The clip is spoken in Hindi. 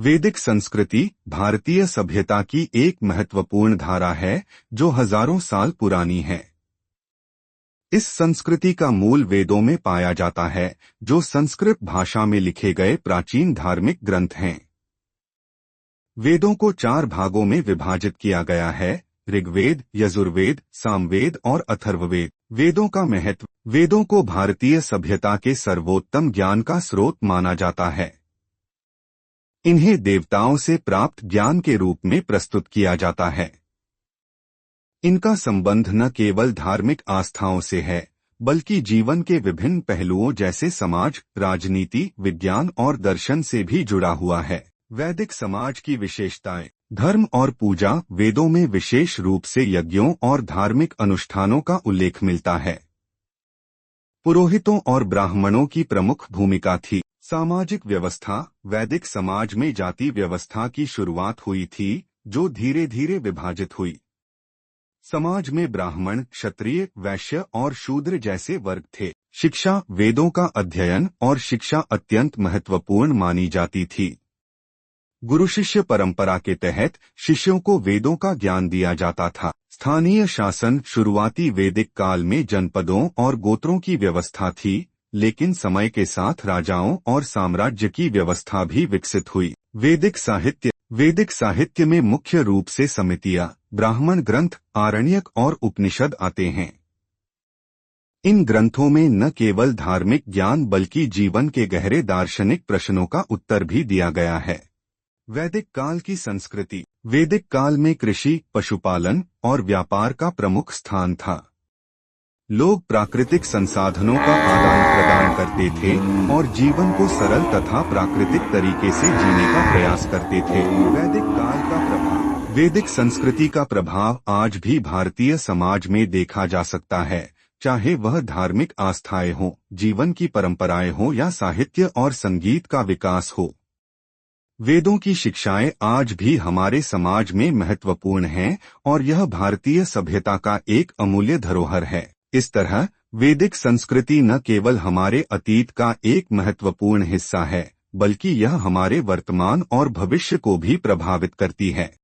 वैदिक संस्कृति भारतीय सभ्यता की एक महत्वपूर्ण धारा है जो हजारों साल पुरानी है। इस संस्कृति का मूल वेदों में पाया जाता है, जो संस्कृत भाषा में लिखे गए प्राचीन धार्मिक ग्रंथ हैं। वेदों को 4 भागों में विभाजित किया गया है: ऋग्वेद, यजुर्वेद, सामवेद और अथर्ववेद। वेदों का महत्व। वेदों को भारतीय सभ्यता के सर्वोत्तम ज्ञान का स्रोत माना जाता है। इन्हें देवताओं से प्राप्त ज्ञान के रूप में प्रस्तुत किया जाता है। इनका संबंध न केवल धार्मिक आस्थाओं से है, बल्कि जीवन के विभिन्न पहलुओं जैसे समाज, राजनीति, विज्ञान और दर्शन से भी जुड़ा हुआ है। वैदिक समाज की विशेषताएं। धर्म और पूजा। वेदों में विशेष रूप से यज्ञों और धार्मिक अनुष्ठानों का उल्लेख मिलता है। पुरोहितों और ब्राह्मणों की प्रमुख भूमिका थी। सामाजिक व्यवस्था। वैदिक समाज में जाति व्यवस्था की शुरुआत हुई थी, जो धीरे धीरे विभाजित हुई। समाज में ब्राह्मण, क्षत्रिय, वैश्य और शूद्र जैसे वर्ग थे। शिक्षा। वेदों का अध्ययन और शिक्षा अत्यंत महत्वपूर्ण मानी जाती थी। गुरु शिष्य परंपरा के तहत शिष्यों को वेदों का ज्ञान दिया जाता था। स्थानीय शासन। शुरुआती वैदिक काल में जनपदों और गोत्रों की व्यवस्था थी, लेकिन समय के साथ राजाओं और साम्राज्य की व्यवस्था भी विकसित हुई। वैदिक साहित्य। वैदिक साहित्य में मुख्य रूप से समितियां, ब्राह्मण ग्रंथ, आरण्यक और उपनिषद आते हैं। इन ग्रंथों में न केवल धार्मिक ज्ञान बल्कि जीवन के गहरे दार्शनिक प्रश्नों का उत्तर भी दिया गया है। वैदिक काल की संस्कृति। वैदिक काल में कृषि, पशुपालन और व्यापार का प्रमुख स्थान था। लोग प्राकृतिक संसाधनों का आदान प्रदान करते थे और जीवन को सरल तथा प्राकृतिक तरीके से जीने का प्रयास करते थे। वैदिक काल का प्रभाव। वैदिक संस्कृति का प्रभाव आज भी भारतीय समाज में देखा जा सकता है, चाहे वह धार्मिक आस्थाएं हों, जीवन की परंपराएं हों या साहित्य और संगीत का विकास हो। वेदों की शिक्षाएं आज भी हमारे समाज में महत्वपूर्ण हैं और यह भारतीय सभ्यता का एक अमूल्य धरोहर है। इस तरह वैदिक संस्कृति न केवल हमारे अतीत का एक महत्वपूर्ण हिस्सा है, बल्कि यह हमारे वर्तमान और भविष्य को भी प्रभावित करती है।